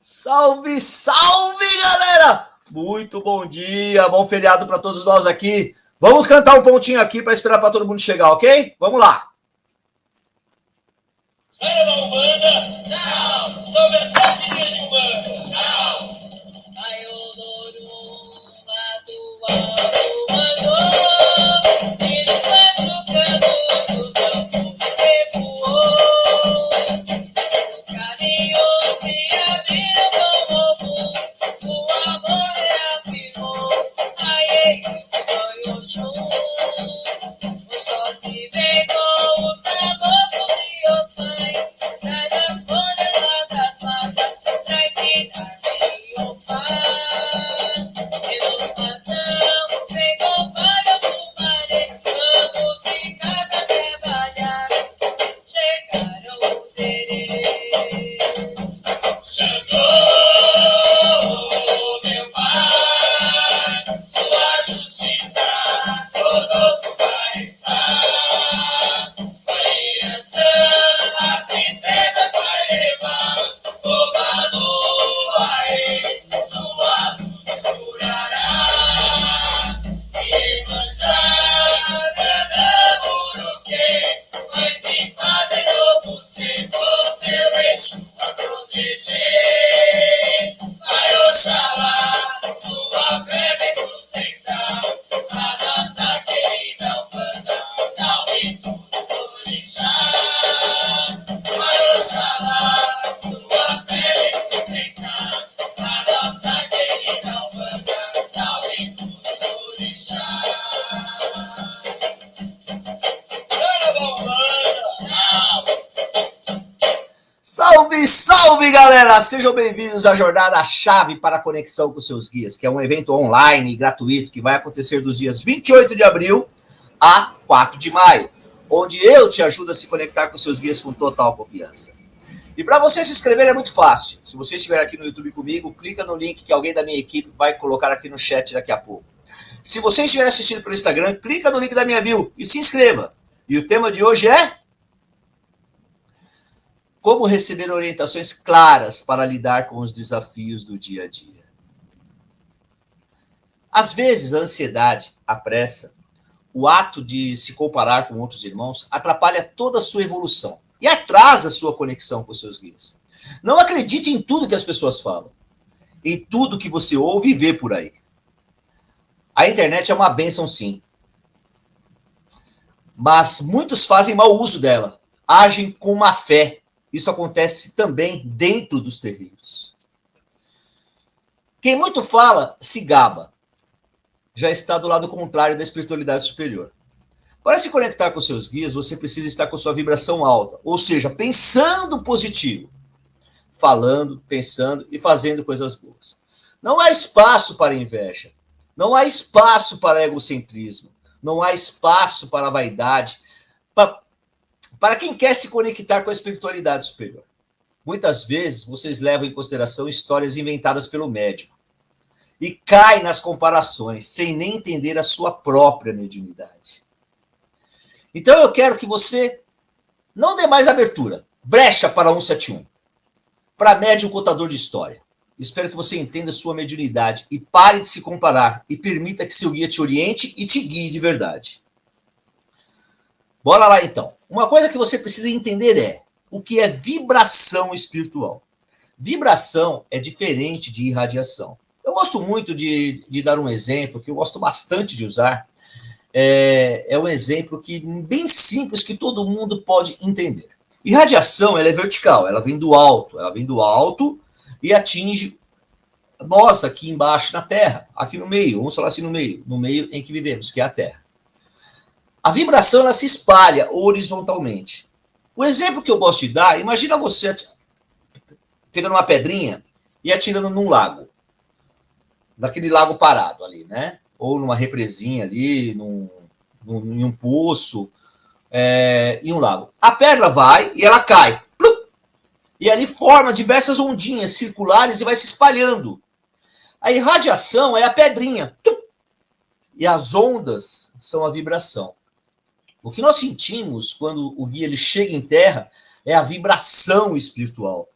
Salve, salve, galera! Muito bom dia, bom feriado para todos nós aqui. Vamos cantar um pontinho aqui para esperar para todo mundo chegar, ok? Vamos lá. Sai da Umbanda, sal, sobre as 7 dias de Umbanda, sal. Ai, Odoro, lá do alto mandou, e nos 4 cantos o campo revoou. Os caminhos se abriram como o amor reafirmou. Ai, ei, foi o chum, o Xóssi vem com os tambores e os sangue. Traz as folhas das matas pra ensinar meio paz. Iluminação, vem com palha fumaré. Vamos ficar pra trabalhar. Chegaram os herês. Chegou, meu pai, sua justiça conosco vai estar. Criança, a tristeza vai levar, o valor aí, sua luz escurará. E manjar, cantamos o quê? Mas que fazem você, seu eixo a proteger. Vai Oxalá, sua fé vem sustentar a nossa querida Umbanda, salve todos os orixás. Vai Oxalá, sua fé vem sustentar a nossa querida Umbanda, salve todos os orixás. Salve, salve, galera! Sejam bem-vindos à Jornada Chave para a Conexão com seus Guias, que é um evento online gratuito que vai acontecer dos dias 28 de abril a 4 de maio, onde eu te ajudo a se conectar com seus guias com total confiança. E para você se inscrever é muito fácil. Se você estiver aqui no YouTube comigo, clica no link que alguém da minha equipe vai colocar aqui no chat daqui a pouco. Se você estiver assistindo pelo Instagram, clica no link da minha bio e se inscreva. E o tema de hoje é como receber orientações claras para lidar com os desafios do dia a dia. Às vezes, a ansiedade, a pressa, o ato de se comparar com outros irmãos atrapalha toda a sua evolução e atrasa a sua conexão com os seus guias. Não acredite em tudo que as pessoas falam, em tudo que você ouve e vê por aí. A internet é uma bênção, sim, mas muitos fazem mau uso dela, agem com má fé. Isso acontece também dentro dos terreiros. Quem muito fala, se gaba. Já está do lado contrário da espiritualidade superior. Para se conectar com seus guias, você precisa estar com sua vibração alta, ou seja, pensando positivo, falando, pensando e fazendo coisas boas. Não há espaço para inveja, não há espaço para egocentrismo, não há espaço para vaidade, para quem quer se conectar com a espiritualidade superior. Muitas vezes vocês levam em consideração histórias inventadas pelo médium e caem nas comparações sem nem entender a sua própria mediunidade. Então eu quero que você não dê mais abertura, brecha para 171, para médium contador de história. Espero que você entenda sua mediunidade e pare de se comparar e permita que seu guia te oriente e te guie de verdade. Bora lá então. Uma coisa que você precisa entender é o que é vibração espiritual. Vibração é diferente de irradiação. Eu gosto muito de dar um exemplo, que eu gosto bastante de usar. É um exemplo que bem simples, que todo mundo pode entender. Irradiação, ela é vertical, ela vem do alto e atinge nós aqui embaixo na Terra, aqui no meio, vamos falar assim no meio em que vivemos, que é a Terra. A vibração, ela se espalha horizontalmente. O exemplo que eu gosto de dar, imagina você pegando uma pedrinha e atirando num lago. Naquele lago parado ali, né? Ou numa represinha ali, em um poço, em um lago. A pedra vai e ela cai. E ali forma diversas ondinhas circulares e vai se espalhando. A irradiação é a pedrinha. E as ondas são a vibração. O que nós sentimos quando o guia ele chega em terra é a vibração espiritual.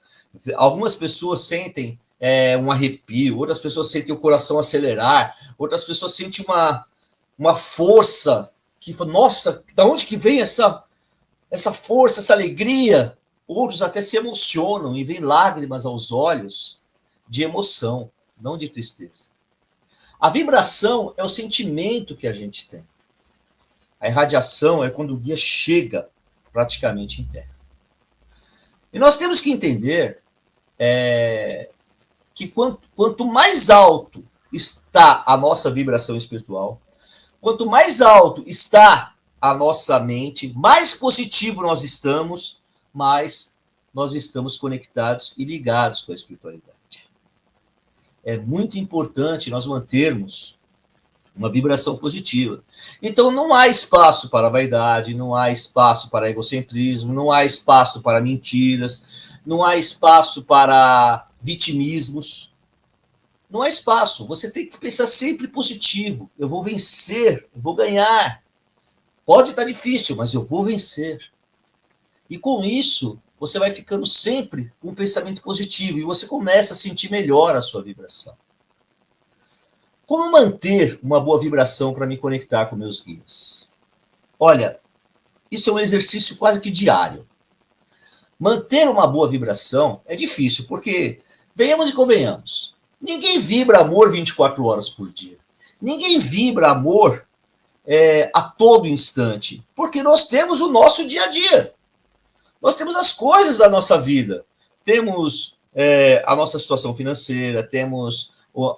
Algumas pessoas sentem um arrepio, outras pessoas sentem o coração acelerar, outras pessoas sentem uma força que fala, nossa, da onde que vem essa força, essa alegria? Outros até se emocionam e vêm lágrimas aos olhos de emoção, não de tristeza. A vibração é o sentimento que a gente tem. A irradiação é quando o guia chega praticamente em terra. E nós temos que entender que quanto mais alto está a nossa vibração espiritual, quanto mais alto está a nossa mente, mais positivo nós estamos, mais nós estamos conectados e ligados com a espiritualidade. É muito importante nós mantermos uma vibração positiva. Então não há espaço para vaidade, não há espaço para egocentrismo, não há espaço para mentiras, não há espaço para vitimismos. Não há espaço. Você tem que pensar sempre positivo. Eu vou vencer, eu vou ganhar. Pode estar difícil, mas eu vou vencer. E com isso, você vai ficando sempre com um pensamento positivo e você começa a sentir melhor a sua vibração. Como manter uma boa vibração para me conectar com meus guias? Olha, isso é um exercício quase que diário. Manter uma boa vibração é difícil, porque, venhamos e convenhamos, ninguém vibra amor 24 horas por dia. Ninguém vibra amor a todo instante, porque nós temos o nosso dia a dia. Nós temos as coisas da nossa vida. Temos a nossa situação financeira, temos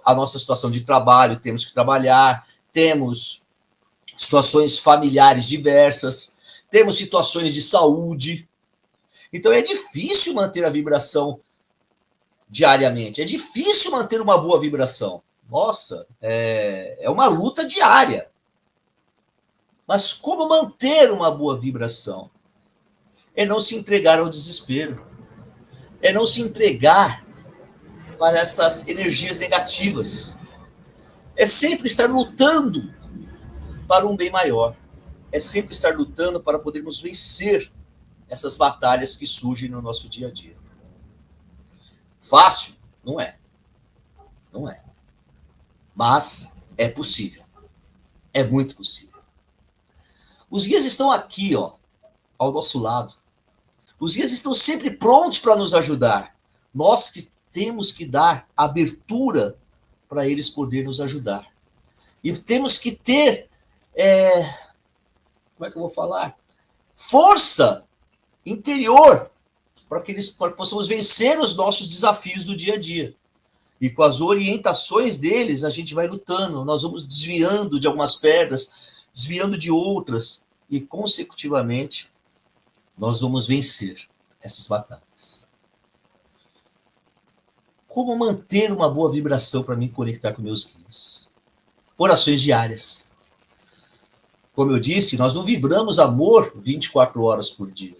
a nossa situação de trabalho, temos que trabalhar, temos situações familiares diversas, temos situações de saúde. Então é difícil manter a vibração diariamente, é difícil manter uma boa vibração. Nossa, é uma luta diária. Mas como manter uma boa vibração? É não se entregar ao desespero, é não se entregar para essas energias negativas, é sempre estar lutando para um bem maior, é sempre estar lutando para podermos vencer essas batalhas que surgem no nosso dia a dia. Fácil? Não é. Não é. Mas é possível. É muito possível. Os guias estão aqui, ó, ao nosso lado. Os guias estão sempre prontos para nos ajudar. Nós que temos que dar abertura para eles poderem nos ajudar. E temos que ter, como é que eu vou falar? Força interior para que possamos vencer os nossos desafios do dia a dia. E com as orientações deles, a gente vai lutando, nós vamos desviando de algumas pedras, desviando de outras, e consecutivamente nós vamos vencer essas batalhas. Como manter uma boa vibração para me conectar com meus guias? Orações diárias. Como eu disse, nós não vibramos amor 24 horas por dia.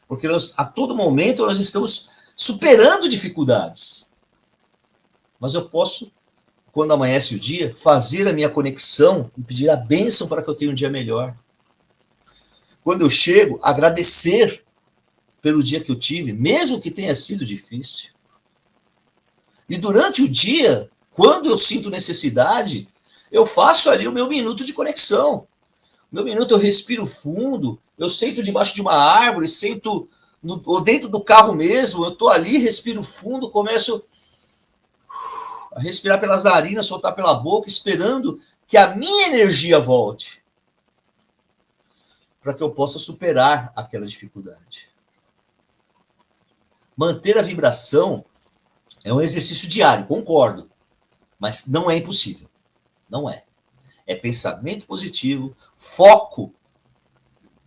Porque a todo momento nós estamos superando dificuldades. Mas eu posso, quando amanhece o dia, fazer a minha conexão e pedir a bênção para que eu tenha um dia melhor. Quando eu chego, agradecer pelo dia que eu tive, mesmo que tenha sido difícil. E durante o dia, quando eu sinto necessidade, eu faço ali o meu minuto de conexão. O meu minuto eu respiro fundo, eu sento debaixo de uma árvore, sento ou dentro do carro mesmo, eu estou ali, respiro fundo, começo a respirar pelas narinas, soltar pela boca, esperando que a minha energia volte, para que eu possa superar aquela dificuldade. Manter a vibração é um exercício diário, concordo, mas não é impossível. Não é. É pensamento positivo, foco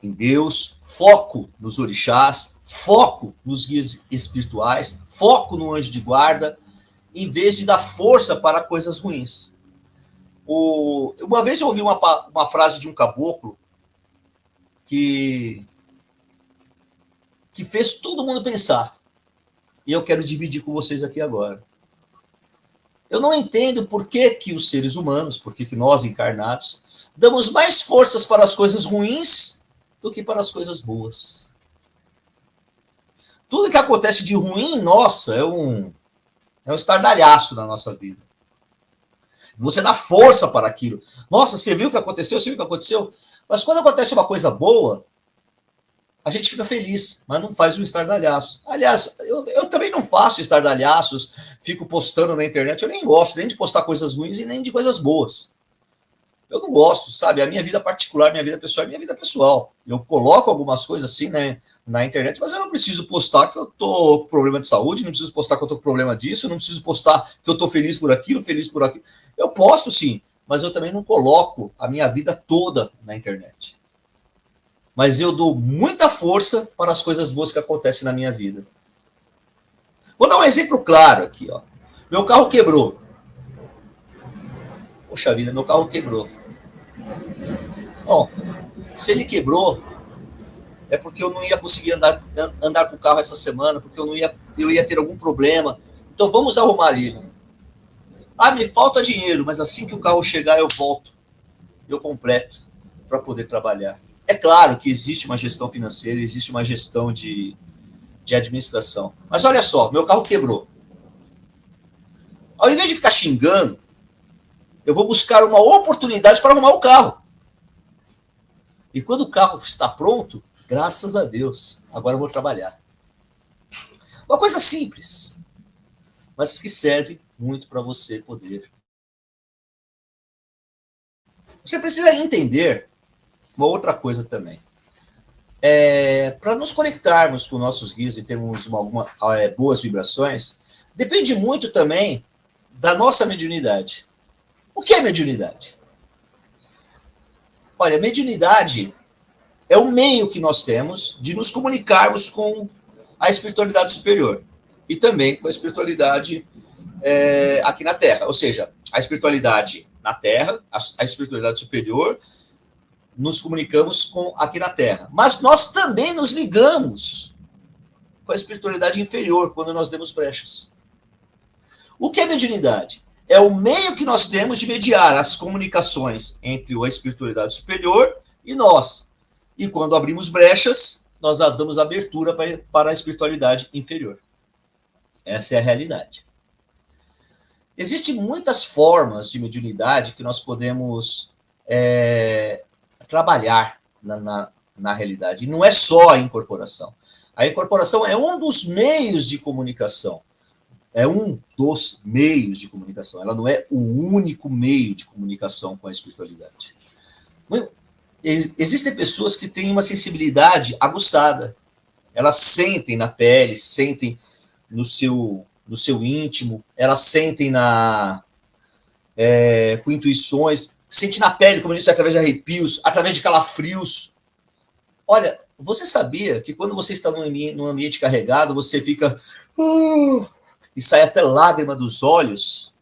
em Deus, foco nos orixás, foco nos guias espirituais, foco no anjo de guarda, em vez de dar força para coisas ruins. Uma vez eu ouvi uma frase de um caboclo que fez todo mundo pensar. E eu quero dividir com vocês aqui agora. Eu não entendo por que os seres humanos, por que nós encarnados, damos mais forças para as coisas ruins do que para as coisas boas. Tudo que acontece de ruim, nossa, é um estardalhaço na nossa vida. Você dá força para aquilo. Nossa, você viu o que aconteceu? Você viu o que aconteceu? Mas quando acontece uma coisa boa, a gente fica feliz, mas não faz um estardalhaço. Aliás, eu também não faço estardalhaços, fico postando na internet. Eu nem gosto nem de postar coisas ruins e nem de coisas boas. Eu não gosto, sabe? A minha vida particular, minha vida pessoal é minha vida pessoal. Eu coloco algumas coisas assim, né, na internet, mas eu não preciso postar que eu tô com problema de saúde, não preciso postar que eu tô com problema disso, não preciso postar que eu tô feliz por aquilo, feliz por aquilo. Eu posto sim, mas eu também não coloco a minha vida toda na internet. Mas eu dou muita força para as coisas boas que acontecem na minha vida. Vou dar um exemplo claro aqui, ó. Meu carro quebrou. Poxa vida, meu carro quebrou. Bom, se ele quebrou, é porque eu não ia conseguir andar com o carro essa semana, porque eu ia ter algum problema. Então vamos arrumar ele. Ah, me falta dinheiro, mas assim que o carro chegar eu volto. Eu completo para poder trabalhar. É claro que existe uma gestão financeira, existe uma gestão de administração. Mas olha só, meu carro quebrou. Ao invés de ficar xingando, eu vou buscar uma oportunidade para arrumar o carro. E quando o carro está pronto, graças a Deus, agora eu vou trabalhar. Uma coisa simples, mas que serve muito para você poder. Você precisa entender uma outra coisa também. Para nos conectarmos com nossos guias e termos boas vibrações, depende muito também da nossa mediunidade. O que é mediunidade? Olha, mediunidade é o meio que nós temos de nos comunicarmos com a espiritualidade superior e também com a espiritualidade aqui na Terra. Ou seja, a espiritualidade na Terra, a espiritualidade superior, nos comunicamos com aqui na Terra. Mas nós também nos ligamos com a espiritualidade inferior quando nós demos brechas. O que é mediunidade? É o meio que nós temos de mediar as comunicações entre a espiritualidade superior e nós. E quando abrimos brechas, nós damos abertura para a espiritualidade inferior. Essa é a realidade. Existem muitas formas de mediunidade que nós podemos trabalhar na realidade. E não é só a incorporação. A incorporação é um dos meios de comunicação. É um dos meios de comunicação. Ela não é o único meio de comunicação com a espiritualidade. Existem pessoas que têm uma sensibilidade aguçada. Elas sentem na pele, sentem no seu íntimo, elas sentem com intuições, sentem na pele, como eu disse, através de arrepios, através de calafrios. Olha, você sabia que quando você está num ambiente carregado, você fica... e sai até lágrima dos olhos?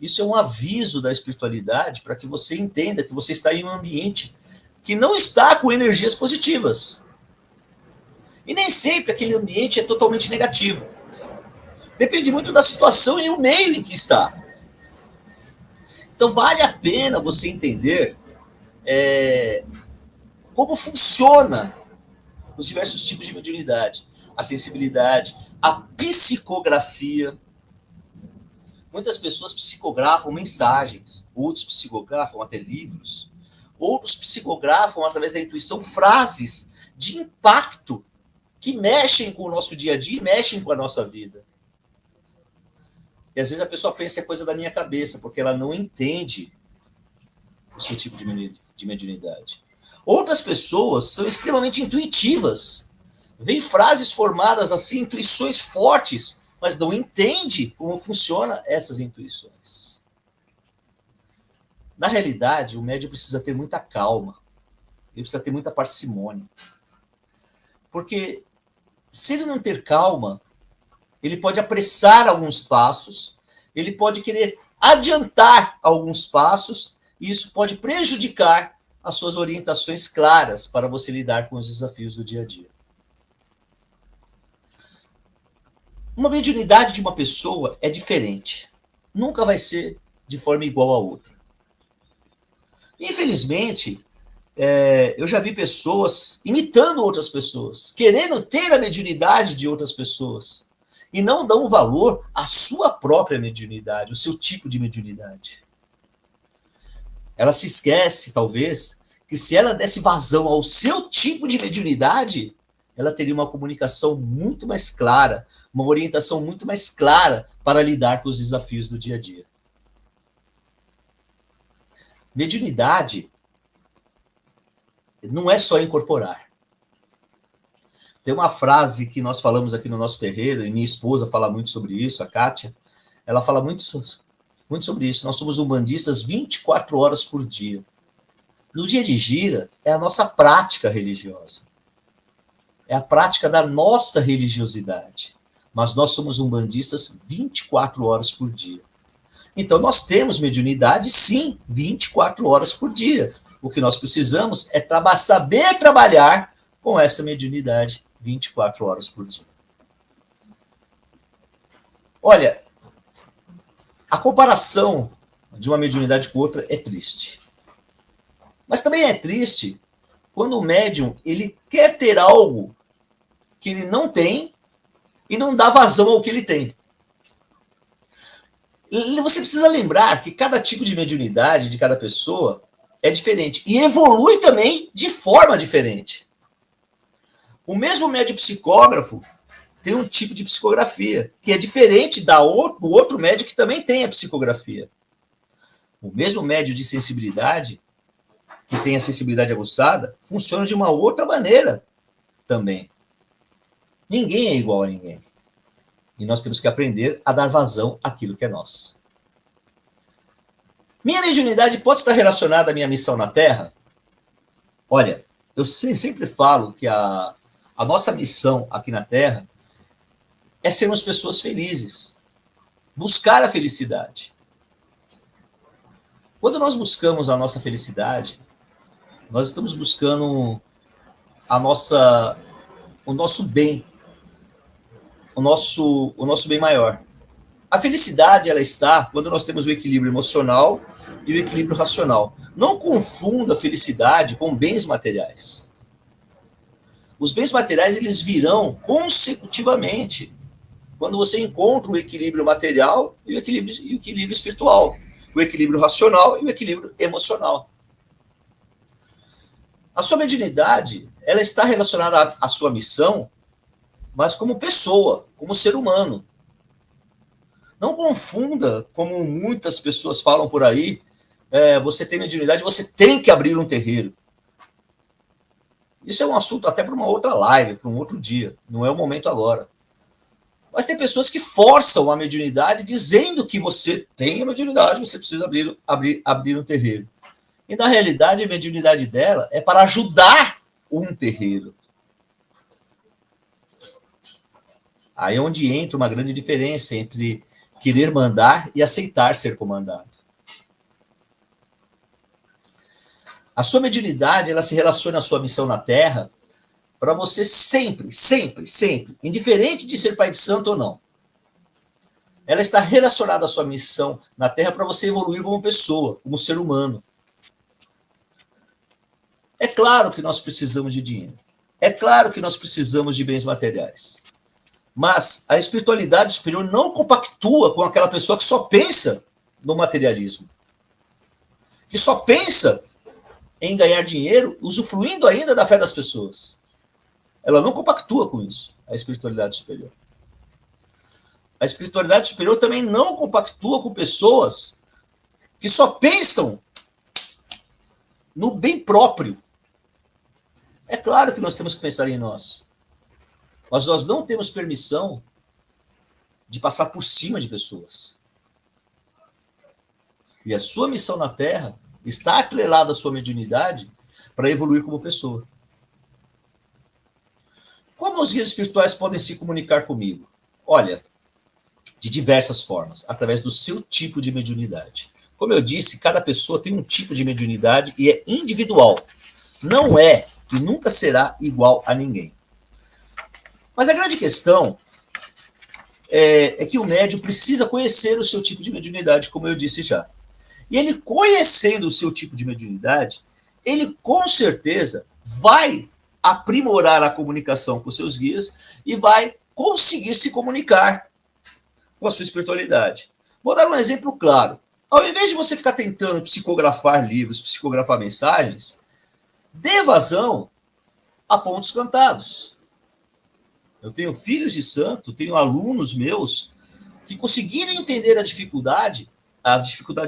Isso é um aviso da espiritualidade para que você entenda que você está em um ambiente que não está com energias positivas. E nem sempre aquele ambiente é totalmente negativo. Depende muito da situação e o meio em que está. Então vale a pena você entender como funciona os diversos tipos de mediunidade. A sensibilidade, a psicografia. Muitas pessoas psicografam mensagens, outros psicografam até livros, outros psicografam através da intuição frases de impacto que mexem com o nosso dia a dia e mexem com a nossa vida. E às vezes a pessoa pensa que é coisa da minha cabeça, porque ela não entende o seu tipo de mediunidade. Outras pessoas são extremamente intuitivas. Vêm frases formadas assim, intuições fortes, mas não entende como funcionam essas intuições. Na realidade, o médium precisa ter muita calma, ele precisa ter muita parcimônia. Porque se ele não ter calma, ele pode apressar alguns passos, ele pode querer adiantar alguns passos, e isso pode prejudicar as suas orientações claras para você lidar com os desafios do dia a dia. Uma mediunidade de uma pessoa é diferente. Nunca vai ser de forma igual a outra. Infelizmente, eu já vi pessoas imitando outras pessoas, querendo ter a mediunidade de outras pessoas, e não dão valor à sua própria mediunidade, o seu tipo de mediunidade. Ela se esquece, talvez, que se ela desse vazão ao seu tipo de mediunidade, ela teria uma comunicação muito mais clara, uma orientação muito mais clara para lidar com os desafios do dia a dia. Mediunidade não é só incorporar. Tem uma frase que nós falamos aqui no nosso terreiro, e minha esposa fala muito sobre isso, a Kátia, ela fala muito sobre isso. Nós somos umbandistas 24 horas por dia. No dia de gira, é a nossa prática religiosa. É a prática da nossa religiosidade. Mas nós somos umbandistas 24 horas por dia. Então, nós temos mediunidade, sim, 24 horas por dia. O que nós precisamos é saber trabalhar com essa mediunidade 24 horas por dia. Olha, a comparação de uma mediunidade com outra é triste. Mas também é triste quando o médium ele quer ter algo que ele não tem e não dá vazão ao que ele tem. Você precisa lembrar que cada tipo de mediunidade de cada pessoa é diferente e evolui também de forma diferente. O mesmo médium psicógrafo tem um tipo de psicografia que é diferente do outro médium que também tem a psicografia. O mesmo médium de sensibilidade, que tem a sensibilidade aguçada, funciona de uma outra maneira também. Ninguém é igual a ninguém. E nós temos que aprender a dar vazão àquilo que é nosso. Minha mediunidade pode estar relacionada à minha missão na Terra? Olha, eu sempre falo que a nossa missão aqui na Terra é sermos pessoas felizes. Buscar a felicidade. Quando nós buscamos a nossa felicidade, nós estamos buscando o nosso bem, o nosso bem maior. A felicidade, ela está quando nós temos o equilíbrio emocional e o equilíbrio racional. Não confunda a felicidade com bens materiais. Os bens materiais, eles virão consecutivamente quando você encontra o equilíbrio material e o equilíbrio espiritual, o equilíbrio racional e o equilíbrio emocional. A sua mediunidade, ela está relacionada à sua missão, mas como pessoa, como ser humano. Não confunda, como muitas pessoas falam por aí, você tem mediunidade, você tem que abrir um terreiro. Isso é um assunto até para uma outra live, para um outro dia. Não é o momento agora. Mas tem pessoas que forçam a mediunidade dizendo que você tem a mediunidade, você precisa abrir um terreiro. E na realidade a mediunidade dela é para ajudar um terreiro. Aí é onde entra uma grande diferença entre querer mandar e aceitar ser comandado. A sua mediunidade, ela se relaciona à sua missão na Terra para você sempre, indiferente de ser pai de santo ou não. Ela está relacionada à sua missão na Terra para você evoluir como pessoa, como ser humano. É claro que nós precisamos de dinheiro. É claro que nós precisamos de bens materiais. Mas a espiritualidade superior não compactua com aquela pessoa que só pensa no materialismo. Que só pensa em ganhar dinheiro, usufruindo ainda da fé das pessoas. Ela não compactua com isso, a espiritualidade superior. A espiritualidade superior também não compactua com pessoas que só pensam no bem próprio. É claro que nós temos que pensar em nós. Mas nós não temos permissão de passar por cima de pessoas. E a sua missão na Terra está atrelada à sua mediunidade para evoluir como pessoa. Como os guias espirituais podem se comunicar comigo? Olha, de diversas formas, através do seu tipo de mediunidade. Como eu disse, cada pessoa tem um tipo de mediunidade e é individual. Não é e nunca será igual a ninguém. Mas a grande questão é que o médium precisa conhecer o seu tipo de mediunidade, como eu disse já. E ele conhecendo o seu tipo de mediunidade, ele com certeza vai aprimorar a comunicação com seus guias e vai conseguir se comunicar com a sua espiritualidade. Vou dar um exemplo claro. Ao invés de você ficar tentando psicografar livros, psicografar mensagens, dê vazão a pontos cantados. Eu tenho filhos de santo, tenho alunos meus que conseguiram entender a dificuldade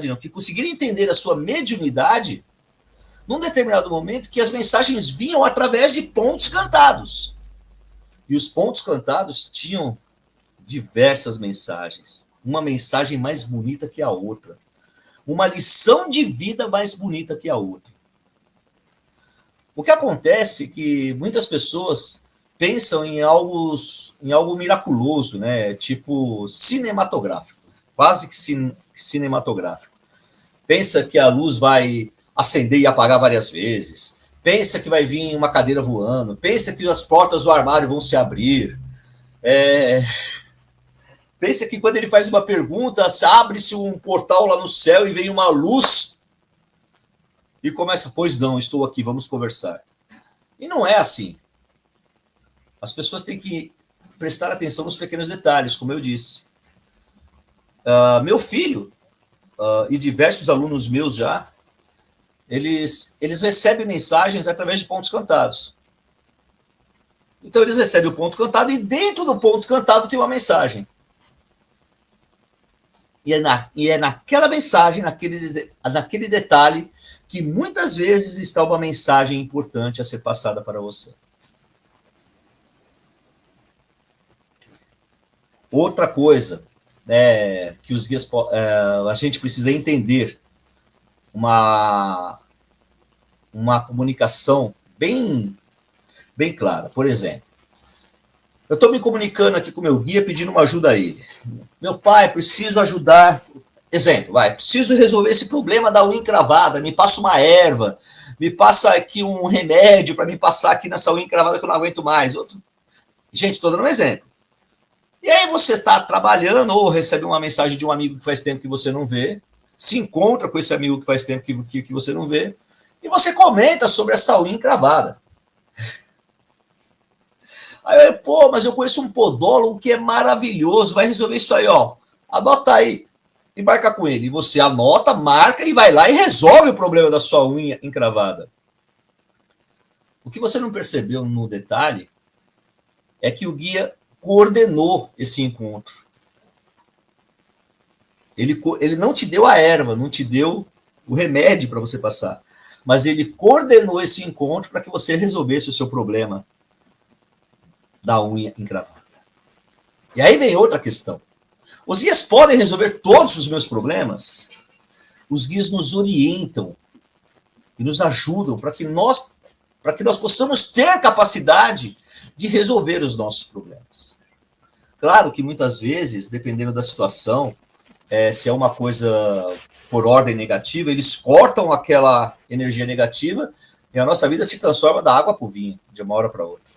não, que conseguiram entender a sua mediunidade num determinado momento que as mensagens vinham através de pontos cantados. E os pontos cantados tinham diversas mensagens. Uma mensagem mais bonita que a outra. Uma lição de vida mais bonita que a outra. O que acontece é que muitas pessoas pensam em algo miraculoso, né? Tipo cinematográfico, quase que cinematográfico. Pensa que a luz vai acender e apagar várias vezes, pensa que vai vir uma cadeira voando, pensa que as portas do armário vão se abrir, pensa que quando ele faz uma pergunta, abre-se um portal lá no céu e vem uma luz e começa, pois não, estou aqui, vamos conversar. E não é assim. As pessoas têm que prestar atenção nos pequenos detalhes, como eu disse. Meu filho e diversos alunos meus já, eles recebem mensagens através de pontos cantados. Então, eles recebem o ponto cantado e dentro do ponto cantado tem uma mensagem. E é naquela mensagem, naquele detalhe, que muitas vezes está uma mensagem importante a ser passada para você. Outra coisa que os guias, a gente precisa entender uma comunicação bem clara. Por exemplo, eu estou me comunicando aqui com o meu guia pedindo uma ajuda a ele. Meu pai, preciso ajudar. Exemplo, preciso resolver esse problema da unha encravada, me passa uma erva, me passa aqui um remédio para me passar aqui nessa unha encravada que eu não aguento mais. Gente, estou dando um exemplo. E aí você está trabalhando ou recebe uma mensagem de um amigo que faz tempo que você não vê, se encontra com esse amigo que faz tempo que você não vê, e você comenta sobre essa unha encravada. Aí, mas eu conheço um podólogo que é maravilhoso, vai resolver isso aí, ó. Anota aí e marca com ele. E você anota, marca e vai lá e resolve o problema da sua unha encravada. O que você não percebeu no detalhe é que o guia coordenou esse encontro. Ele não te deu a erva, não te deu o remédio para você passar, mas ele coordenou esse encontro para que você resolvesse o seu problema da unha encravada. E aí vem outra questão. Os guias podem resolver todos os meus problemas? Os guias nos orientam e nos ajudam para que nós possamos ter capacidade de resolver os nossos problemas. Claro que muitas vezes, dependendo da situação, se é uma coisa por ordem negativa, eles cortam aquela energia negativa e a nossa vida se transforma da água para o vinho, de uma hora para outra.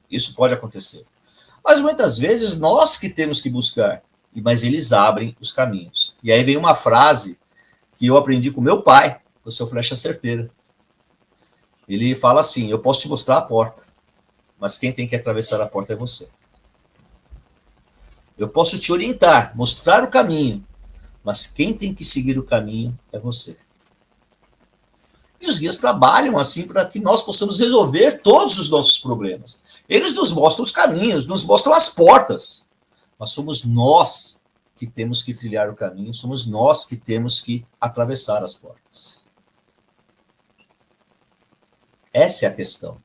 Isso pode acontecer. Mas muitas vezes nós que temos que buscar, mas eles abrem os caminhos. E aí vem uma frase que eu aprendi com meu pai, com o seu Flecha Certeira. Ele fala assim: eu posso te mostrar a porta, mas quem tem que atravessar a porta é você. Eu posso te orientar, mostrar o caminho, mas quem tem que seguir o caminho é você. E os guias trabalham assim para que nós possamos resolver todos os nossos problemas. Eles nos mostram os caminhos, nos mostram as portas, mas somos nós que temos que trilhar o caminho, somos nós que temos que atravessar as portas. Essa é a questão.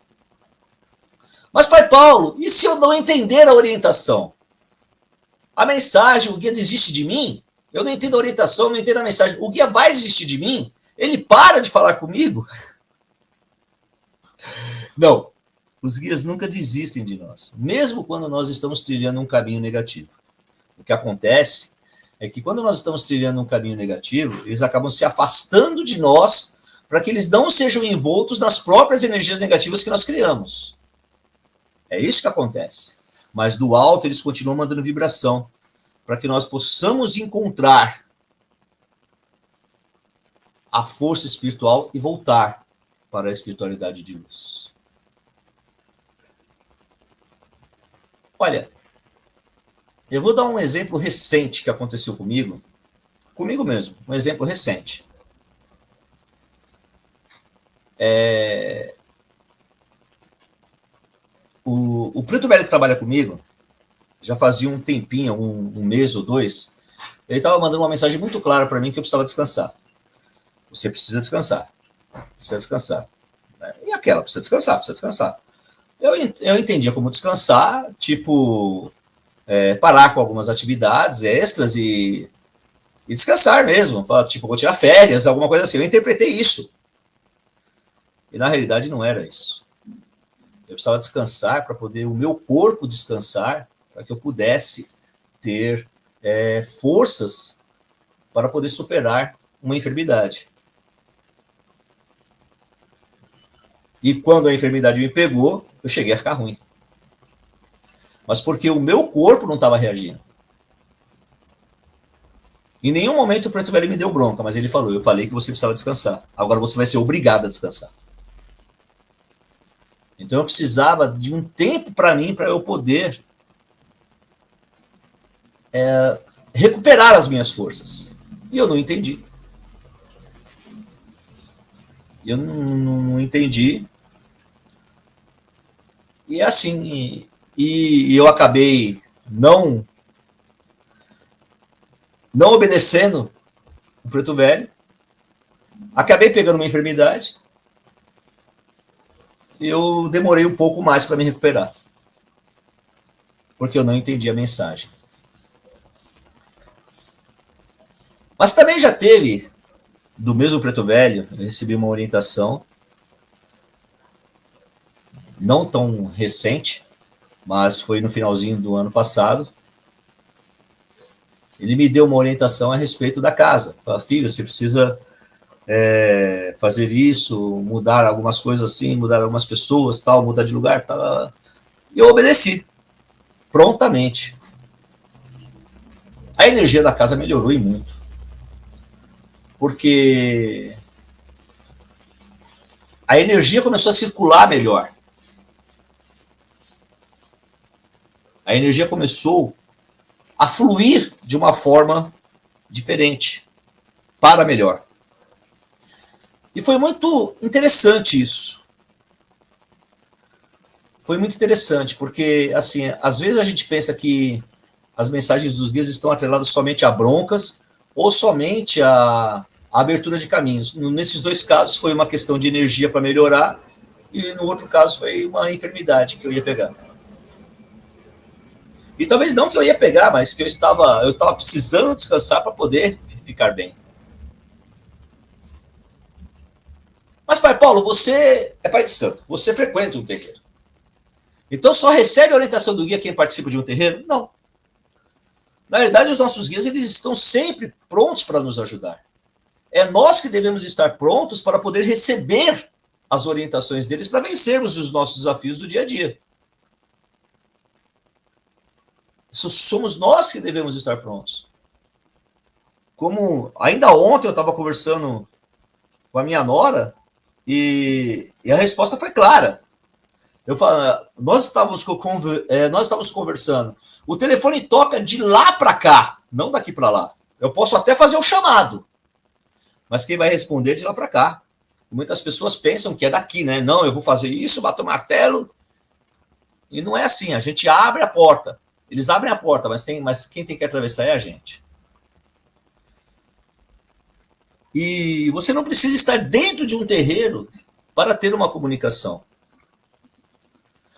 Mas, Pai Paulo, e se eu não entender a orientação? A mensagem, o guia desiste de mim? Eu não entendo a orientação, não entendo a mensagem. O guia vai desistir de mim? Ele para de falar comigo? Não. Os guias nunca desistem de nós, mesmo quando nós estamos trilhando um caminho negativo. O que acontece é que quando nós estamos trilhando um caminho negativo, eles acabam se afastando de nós para que eles não sejam envoltos nas próprias energias negativas que nós criamos. É isso que acontece. Mas do alto eles continuam mandando vibração para que nós possamos encontrar a força espiritual e voltar para a espiritualidade de luz? Olha, eu vou dar um exemplo recente que aconteceu comigo mesmo, um exemplo recente. O preto velho que trabalha comigo, já fazia um tempinho, um mês ou dois, ele estava mandando uma mensagem muito clara para mim que eu precisava descansar. Você precisa descansar. Precisa descansar. E aquela, precisa descansar, precisa descansar. Eu entendia como descansar, tipo, parar com algumas atividades extras e descansar mesmo. Tipo, vou tirar férias, alguma coisa assim. Eu interpretei isso. E na realidade não era isso. Eu precisava descansar para poder o meu corpo descansar, para que eu pudesse ter forças para poder superar uma enfermidade. E quando a enfermidade me pegou, eu cheguei a ficar ruim. Mas porque o meu corpo não estava reagindo. Em nenhum momento o preto velho me deu bronca, mas ele falou, eu falei que você precisava descansar. Agora você vai ser obrigado a descansar. Então eu precisava de um tempo para mim, para eu poder recuperar as minhas forças. E eu não entendi. Eu não entendi. E assim, e eu acabei não obedecendo o preto velho. Acabei pegando uma enfermidade. E eu demorei um pouco mais para me recuperar. Porque eu não entendi a mensagem. Mas também já teve, do mesmo preto velho, eu recebi uma orientação, não tão recente, mas foi no finalzinho do ano passado. Ele me deu uma orientação a respeito da casa. Falou, filho, você precisa fazer isso, mudar algumas coisas assim, mudar algumas pessoas, tal, mudar de lugar, tal. E eu obedeci, prontamente. A energia da casa melhorou e muito. Porque a energia começou a circular melhor. A energia começou a fluir de uma forma diferente, para melhor. E foi muito interessante isso. Foi muito interessante, porque, assim, às vezes a gente pensa que as mensagens dos guias estão atreladas somente a broncas ou somente a abertura de caminhos. Nesses dois casos foi uma questão de energia para melhorar e no outro caso foi uma enfermidade que eu ia pegar. E talvez não que eu ia pegar, mas que eu estava precisando descansar para poder ficar bem. Mas, pai Paulo, você é pai de santo, você frequenta um terreiro. Então só recebe a orientação do guia quem participa de um terreiro? Não. Na verdade, os nossos guias eles estão sempre prontos para nos ajudar. É nós que devemos estar prontos para poder receber as orientações deles para vencermos os nossos desafios do dia a dia. Somos nós que devemos estar prontos. Como ainda ontem eu estava conversando com a minha nora e a resposta foi clara. Nós estávamos conversando. O telefone toca de lá para cá, não daqui para lá. Eu posso até fazer o chamado, mas quem vai responder é de lá para cá. Muitas pessoas pensam que é daqui, né? Não, eu vou fazer isso, bato o martelo. E não é assim, a gente abre a porta. Eles abrem a porta, mas quem tem que atravessar é a gente. E você não precisa estar dentro de um terreiro para ter uma comunicação.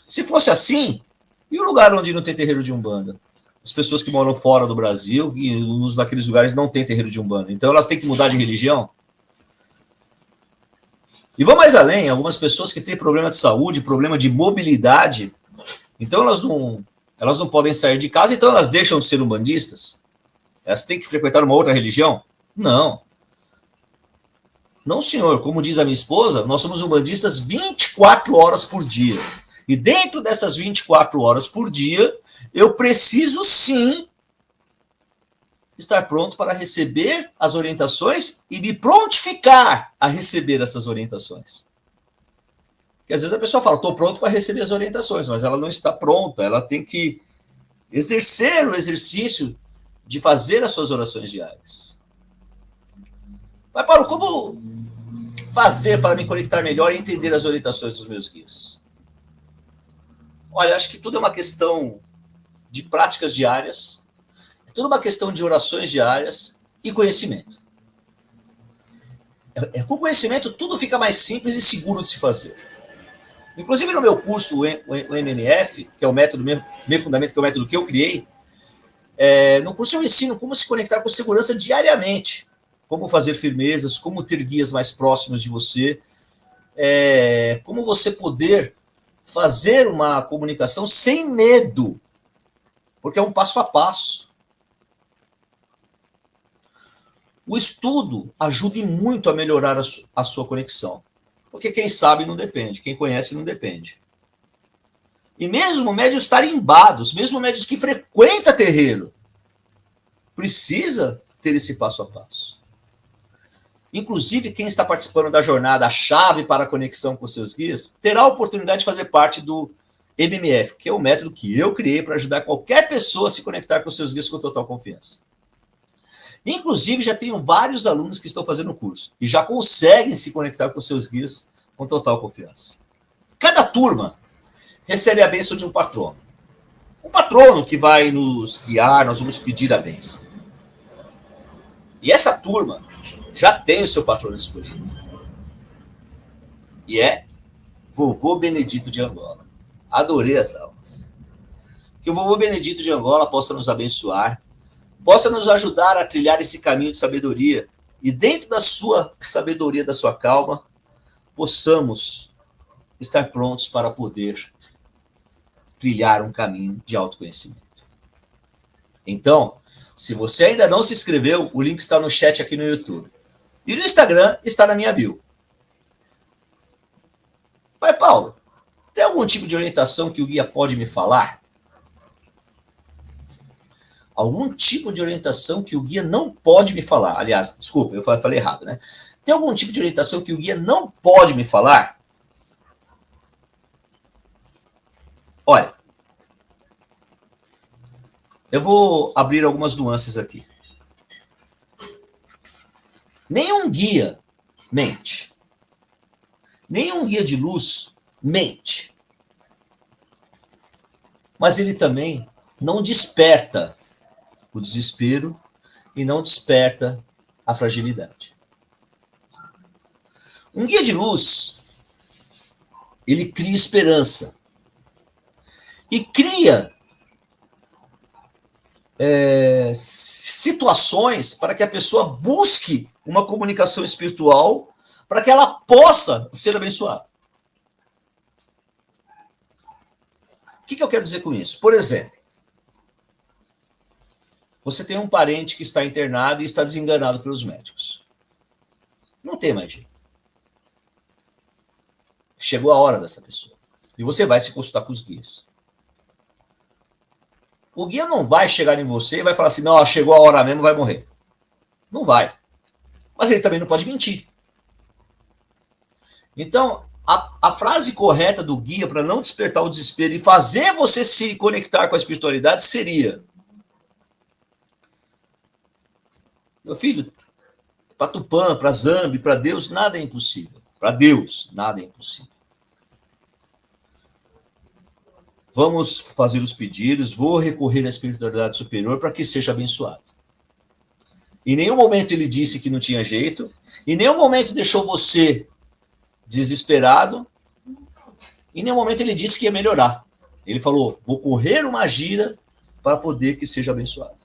Se fosse assim, e o lugar onde não tem terreiro de Umbanda? As pessoas que moram fora do Brasil, e naqueles lugares não tem terreiro de Umbanda. Então elas têm que mudar de religião? E vou mais além, algumas pessoas que têm problema de saúde, problema de mobilidade, então elas não podem sair de casa, então elas deixam de ser umbandistas? Elas têm que frequentar uma outra religião? Não. Não, senhor. Como diz a minha esposa, nós somos umbandistas 24 horas por dia. E dentro dessas 24 horas por dia, eu preciso sim estar pronto para receber as orientações e me prontificar a receber essas orientações. Porque às vezes a pessoa fala, estou pronto para receber as orientações, mas ela não está pronta, ela tem que exercer o exercício de fazer as suas orações diárias. Mas, Paulo, como fazer para me conectar melhor e entender as orientações dos meus guias? Olha, acho que tudo é uma questão de práticas diárias, tudo é uma questão de orações diárias e conhecimento. Com conhecimento, tudo fica mais simples e seguro de se fazer. Inclusive, no meu curso, o MMF, que é o método, meu fundamento, que é o método que eu criei, no curso eu ensino como se conectar com segurança diariamente, como fazer firmezas, como ter guias mais próximos de você, como você poder fazer uma comunicação sem medo, porque é um passo a passo. O estudo ajuda muito a melhorar a sua conexão, porque quem sabe não depende, quem conhece não depende. E mesmo médios tarimbados, mesmo médios que frequentam terreiro, precisa ter esse passo a passo. Inclusive, quem está participando da jornada, a chave para a conexão com seus guias, terá a oportunidade de fazer parte do MMF, que é o método que eu criei para ajudar qualquer pessoa a se conectar com seus guias com total confiança. Inclusive, já tenho vários alunos que estão fazendo o curso e já conseguem se conectar com seus guias com total confiança. Cada turma recebe a bênção de um patrono. Um patrono que vai nos guiar, nós vamos pedir a bênção. E essa turma já tem o seu patrono escolhido. E é Vovô Benedito de Angola. Adorei as aulas. Que o Vovô Benedito de Angola possa nos abençoar, possa nos ajudar a trilhar esse caminho de sabedoria e dentro da sua sabedoria, da sua calma, possamos estar prontos para poder trilhar um caminho de autoconhecimento. Então, se você ainda não se inscreveu, o link está no chat aqui no YouTube. E no Instagram está na minha bio. Pai Paulo, tem algum tipo de orientação que o guia pode me falar? Algum tipo de orientação que o guia não pode me falar? Aliás, desculpa, eu falei errado, né? Tem algum tipo de orientação que o guia não pode me falar? Olha, eu vou abrir algumas nuances aqui. Nenhum guia mente. Nenhum guia de luz mente. Mas ele também não desperta o desespero e não desperta a fragilidade. Um guia de luz, ele cria esperança. E cria situações para que a pessoa busque uma comunicação espiritual para que ela possa ser abençoada. O que eu quero dizer com isso? Por exemplo, você tem um parente que está internado e está desenganado pelos médicos. Não tem mais jeito. Chegou a hora dessa pessoa. E você vai se consultar com os guias. O guia não vai chegar em você e vai falar assim, não, chegou a hora mesmo, vai morrer. Não vai. Mas ele também não pode mentir. Então, a frase correta do guia para não despertar o desespero e fazer você se conectar com a espiritualidade seria: meu filho, para Tupã, para Zambi, para Deus, nada é impossível. Para Deus, nada é impossível. Vamos fazer os pedidos, vou recorrer à espiritualidade superior para que seja abençoado. Em nenhum momento ele disse que não tinha jeito, em nenhum momento deixou você desesperado, em nenhum momento ele disse que ia melhorar. Ele falou, vou correr uma gira para poder que seja abençoado.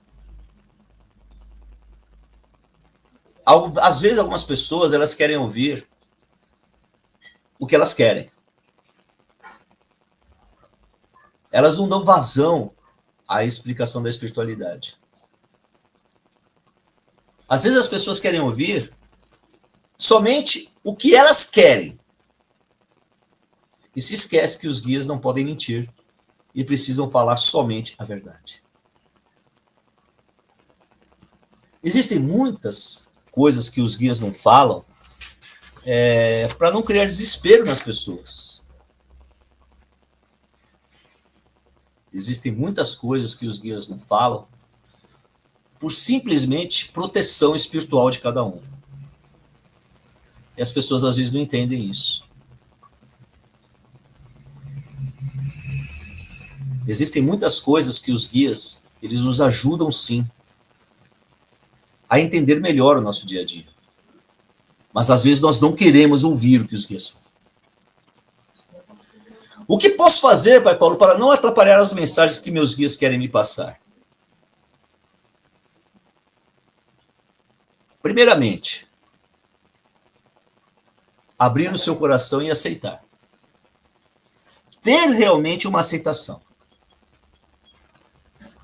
Às vezes algumas pessoas elas querem ouvir o que elas querem. Elas não dão vazão à explicação da espiritualidade. Às vezes as pessoas querem ouvir somente o que elas querem. E se esquece que os guias não podem mentir e precisam falar somente a verdade. Existem muitas coisas que os guias não falam para não criar desespero nas pessoas. Existem muitas coisas que os guias não falam por simplesmente proteção espiritual de cada um. E as pessoas às vezes não entendem isso. Existem muitas coisas que os guias, eles nos ajudam sim a entender melhor o nosso dia a dia. Mas às vezes nós não queremos ouvir o que os guias falam. O que posso fazer, Pai Paulo, para não atrapalhar as mensagens que meus guias querem me passar? Primeiramente, abrir o seu coração e aceitar. Ter realmente uma aceitação.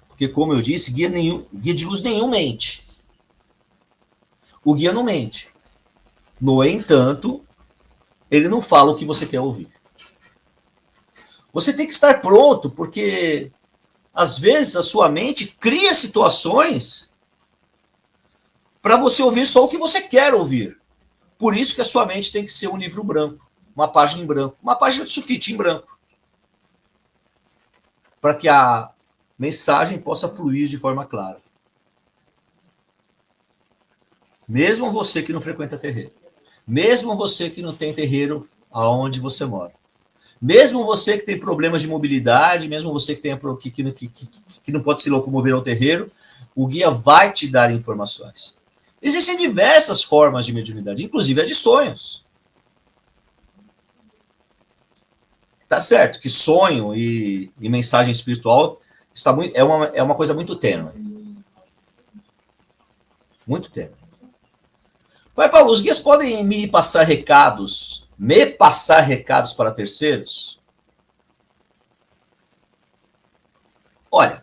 Porque, como eu disse, guia de luz nenhum mente. O guia não mente. No entanto, ele não fala o que você quer ouvir. Você tem que estar pronto, porque às vezes a sua mente cria situações para você ouvir só o que você quer ouvir. Por isso que a sua mente tem que ser um livro branco, uma página em branco, uma página de sulfite em branco, para que a mensagem possa fluir de forma clara. Mesmo você que não frequenta terreiro, mesmo você que não tem terreiro aonde você mora, mesmo você que tem problemas de mobilidade, mesmo você que, que não pode se locomover ao terreiro, o guia vai te dar informações. Existem diversas formas de mediunidade, inclusive a de sonhos. Tá certo que sonho e mensagem espiritual é uma coisa muito tênue. Muito tênue. Pai Paulo, os guias podem me passar recados para terceiros? Olha,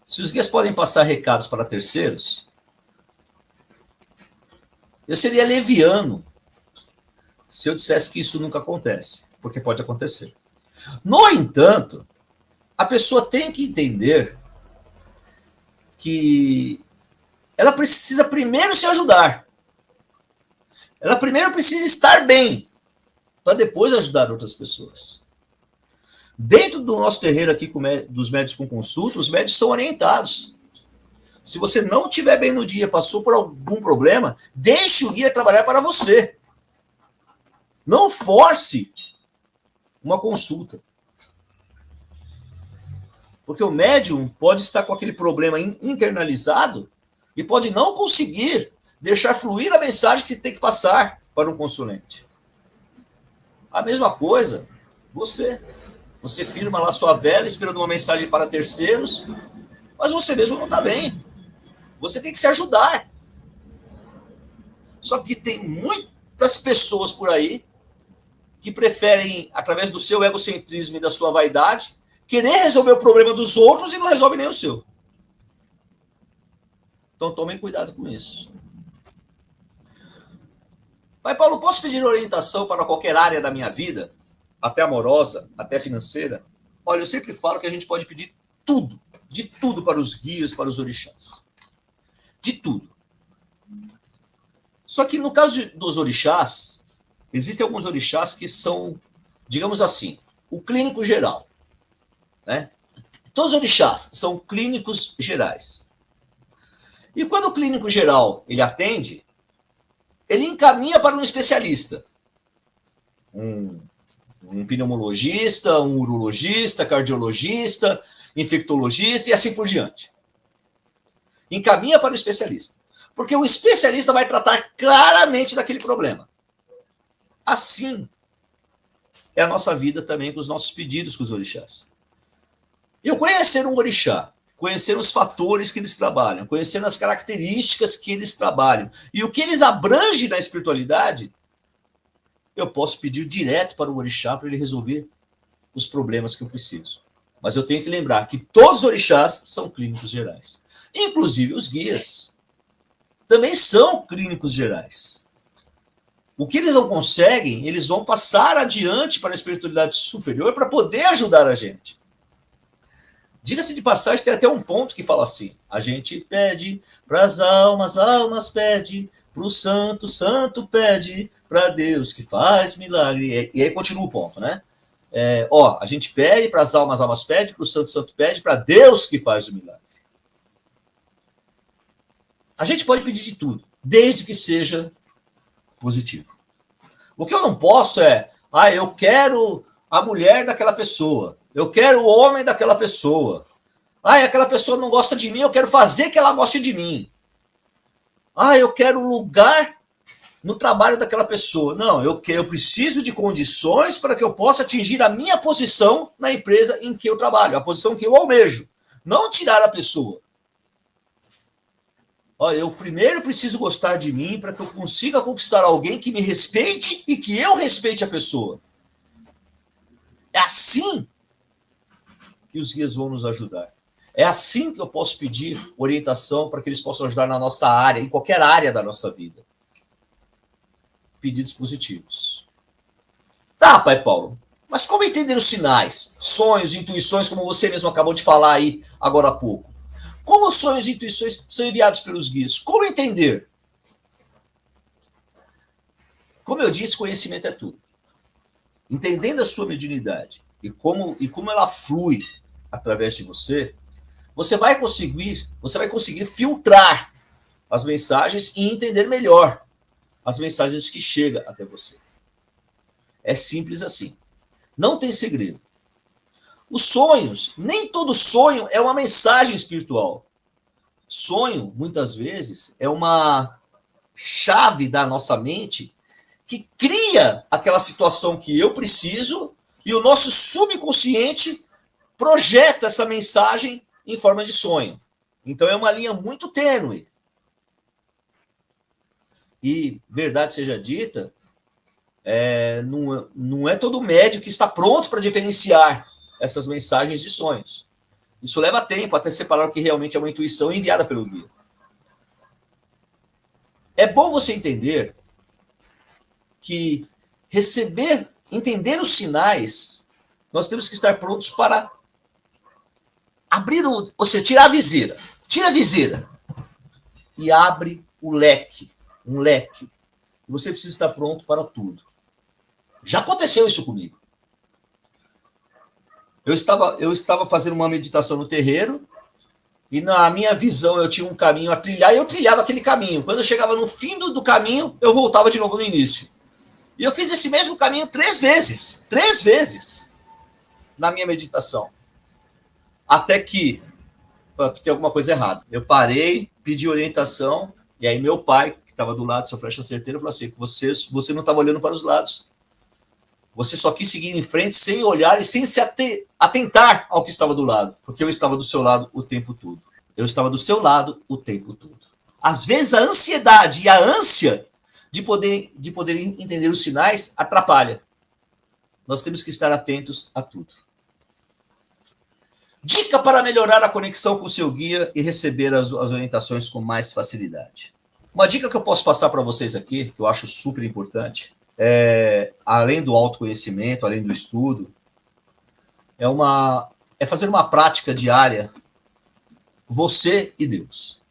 se os guias podem passar recados para terceiros, eu seria leviano se eu dissesse que isso nunca acontece, porque pode acontecer. No entanto, a pessoa tem que entender que ela precisa primeiro se ajudar. Ela primeiro precisa estar bem, para depois ajudar outras pessoas. Dentro do nosso terreiro aqui dos médios com consulta, os médios são orientados. Se você não estiver bem no dia, passou por algum problema, deixe o guia trabalhar para você. Não force uma consulta. Porque o médium pode estar com aquele problema internalizado e pode não conseguir deixar fluir a mensagem que tem que passar para um consulente. A mesma coisa, você. Você firma lá sua vela esperando uma mensagem para terceiros, mas você mesmo não está bem. Você tem que se ajudar. Só que tem muitas pessoas por aí que preferem, através do seu egocentrismo e da sua vaidade, querer resolver o problema dos outros e não resolve nem o seu. Então tomem cuidado com isso. Pai Paulo, posso pedir orientação para qualquer área da minha vida? Até amorosa, até financeira? Olha, eu sempre falo que a gente pode pedir tudo, de tudo para os guias, para os orixás. De tudo. Só que no caso dos orixás, existem alguns orixás que são, digamos assim, o clínico geral. Né? Todos os orixás são clínicos gerais. E quando o clínico geral ele atende, ele encaminha para um especialista. Um pneumologista, um urologista, cardiologista, infectologista e assim por diante. Encaminha para o especialista. Porque o especialista vai tratar claramente daquele problema. Assim é a nossa vida também com os nossos pedidos com os orixás. Eu conhecer um orixá, conhecer os fatores que eles trabalham, conhecer as características que eles trabalham e o que eles abrangem na espiritualidade, eu posso pedir direto para o orixá para ele resolver os problemas que eu preciso. Mas eu tenho que lembrar que todos os orixás são clínicos gerais. Inclusive os guias também são clínicos gerais. O que eles não conseguem, eles vão passar adiante para a espiritualidade superior para poder ajudar a gente. Diga-se de passagem, tem até um ponto que fala assim: a gente pede para as almas pede para o santo, santo pede para Deus que faz milagre. E aí continua o ponto, né? A gente pede para as almas pedem, para o santo pede, para Deus que faz o milagre. A gente pode pedir de tudo, desde que seja positivo. O que eu não posso eu quero a mulher daquela pessoa, eu quero o homem daquela pessoa. Aquela pessoa não gosta de mim, eu quero fazer que ela goste de mim. Eu quero lugar no trabalho daquela pessoa. Não, eu preciso de condições para que eu possa atingir a minha posição na empresa em que eu trabalho, a posição que eu almejo. Não tirar a pessoa. Eu primeiro preciso gostar de mim para que eu consiga conquistar alguém que me respeite e que eu respeite a pessoa. É assim que os guias vão nos ajudar. É assim que eu posso pedir orientação para que eles possam ajudar na nossa área, em qualquer área da nossa vida. Pedidos positivos. Tá, Pai Paulo, mas como entender os sinais, sonhos, intuições, como você mesmo acabou de falar aí agora há pouco? Como os sonhos e intuições são enviados pelos guias? Como entender? Como eu disse, conhecimento é tudo. Entendendo a sua mediunidade e como ela flui através de você, você vai conseguir filtrar as mensagens e entender melhor as mensagens que chegam até você. É simples assim. Não tem segredo. Os sonhos, nem todo sonho é uma mensagem espiritual. Sonho, muitas vezes, é uma chave da nossa mente que cria aquela situação que eu preciso e o nosso subconsciente projeta essa mensagem em forma de sonho. Então é uma linha muito tênue. E, verdade seja dita, não é todo médium que está pronto para diferenciar essas mensagens de sonhos. Isso leva tempo até separar o que realmente é uma intuição enviada pelo guia. É bom você entender que entender os sinais, nós temos que estar prontos para abrir ou seja, tirar a viseira. Tira a viseira e abre o leque, um leque. E você precisa estar pronto para tudo. Já aconteceu isso comigo. Eu estava fazendo uma meditação no terreiro e na minha visão eu tinha um caminho a trilhar e eu trilhava aquele caminho. Quando eu chegava no fim do caminho, eu voltava de novo no início. E eu fiz esse mesmo caminho 3 vezes. 3 vezes na minha meditação. Até que tem alguma coisa errada. Eu parei, pedi orientação, e aí meu pai, que estava do lado, seu flecha certeira, falou assim, você não estava olhando para os lados. Você só quis seguir em frente sem olhar e sem se atentar ao que estava do lado, porque eu estava do seu lado o tempo todo. Eu estava do seu lado o tempo todo. Às vezes a ansiedade e a ânsia de poder entender os sinais atrapalha. Nós temos que estar atentos a tudo. Dica para melhorar a conexão com o seu guia e receber as orientações com mais facilidade. Uma dica que eu posso passar para vocês aqui, que eu acho super importante, além do autoconhecimento, além do estudo, é fazer uma prática diária, você e Deus.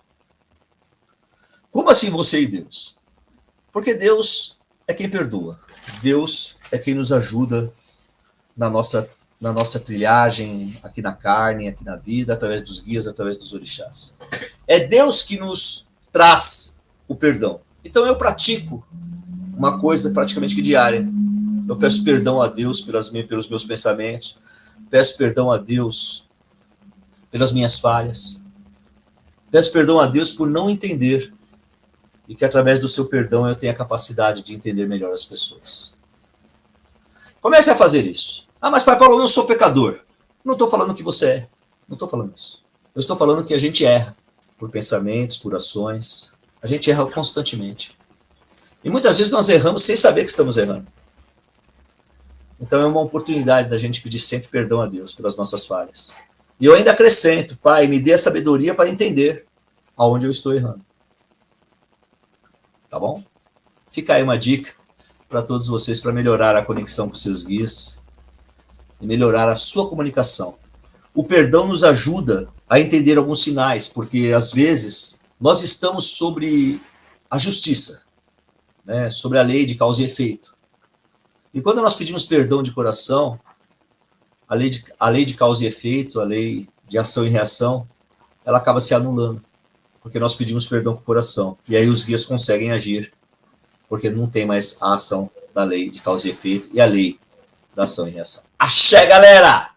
Como assim você e Deus? Porque Deus é quem perdoa. Deus é quem nos ajuda na nossa trilhagem, aqui na carne, aqui na vida, através dos guias, através dos orixás. É Deus que nos traz o perdão. Então eu pratico uma coisa praticamente que diária. Eu peço perdão a Deus pelos meus pensamentos, peço perdão a Deus pelas minhas falhas, peço perdão a Deus por não entender, e que através do seu perdão eu tenha a capacidade de entender melhor as pessoas. Comece a fazer isso. Mas Pai Paulo, eu não sou pecador. Não estou falando que você é. Não estou falando isso. Eu estou falando que a gente erra por pensamentos, por ações. A gente erra constantemente. E muitas vezes nós erramos sem saber que estamos errando. Então é uma oportunidade da gente pedir sempre perdão a Deus pelas nossas falhas. E eu ainda acrescento, Pai, me dê a sabedoria para entender aonde eu estou errando. Tá bom? Fica aí uma dica para todos vocês para melhorar a conexão com seus guias e melhorar a sua comunicação. O perdão nos ajuda a entender alguns sinais, porque às vezes nós estamos sobre a justiça, né, sobre a lei de causa e efeito. E quando nós pedimos perdão de coração, a lei de causa e efeito, a lei de ação e reação, ela acaba se anulando, porque nós pedimos perdão para o coração. E aí os guias conseguem agir, porque não tem mais a ação da lei de causa e efeito e a lei da ação e reação. Axé, galera!